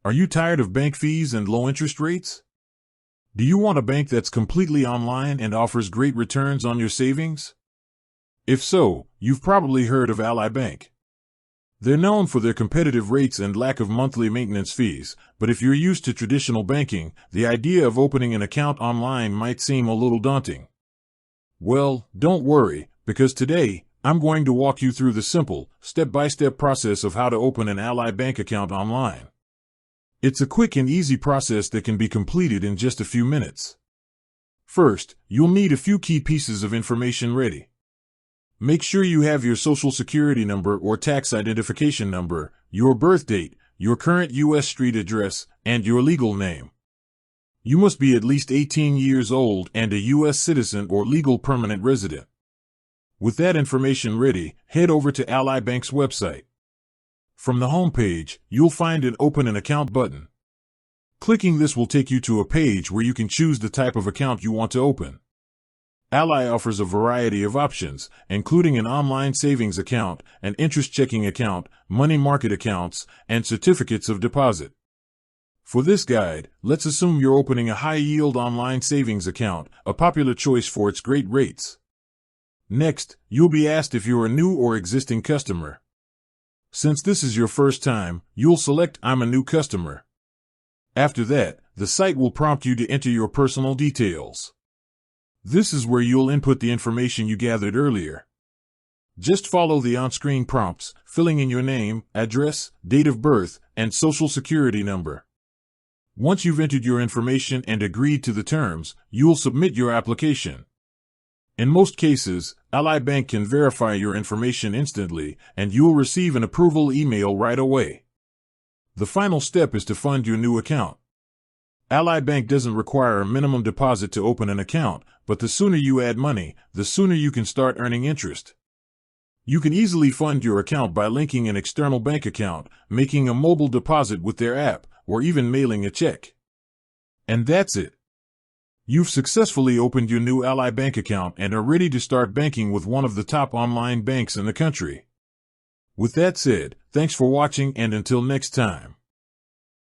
Are you tired of bank fees and low interest rates? Do you want a bank that's completely online and offers great returns on your savings? If so, you've probably heard of Ally Bank. They're known for their competitive rates and lack of monthly maintenance fees, but if you're used to traditional banking, the idea of opening an account online might seem a little daunting. Well, don't worry, because today, I'm going to walk you through the simple, step-by-step process of how to open an Ally Bank account online. It's a quick and easy process that can be completed in just a few minutes. First, you'll need a few key pieces of information ready. Make sure you have your social security number or tax identification number, your birth date, your current U.S. street address, and your legal name. You must be at least 18 years old and a U.S. citizen or legal permanent resident. With that information ready, head over to Ally Bank's website. From the home page, you'll find an Open an Account button. Clicking this will take you to a page where you can choose the type of account you want to open. Ally offers a variety of options, including an online savings account, an interest checking account, money market accounts, and certificates of deposit. For this guide, let's assume you're opening a high-yield online savings account, a popular choice for its great rates. Next, you'll be asked if you're a new or existing customer. Since this is your first time, you'll select I'm a new customer. After that, the site will prompt you to enter your personal details. This is where you'll input the information you gathered earlier. Just follow the on-screen prompts, filling in your name, address, date of birth, and social security number. Once you've entered your information and agreed to the terms, you'll submit your application. In most cases, Ally Bank can verify your information instantly, and you'll receive an approval email right away. The final step is to fund your new account. Ally Bank doesn't require a minimum deposit to open an account, but the sooner you add money, the sooner you can start earning interest. You can easily fund your account by linking an external bank account, making a mobile deposit with their app, or even mailing a check. And that's it. You've successfully opened your new Ally Bank account and are ready to start banking with one of the top online banks in the country. With that said, thanks for watching, and until next time.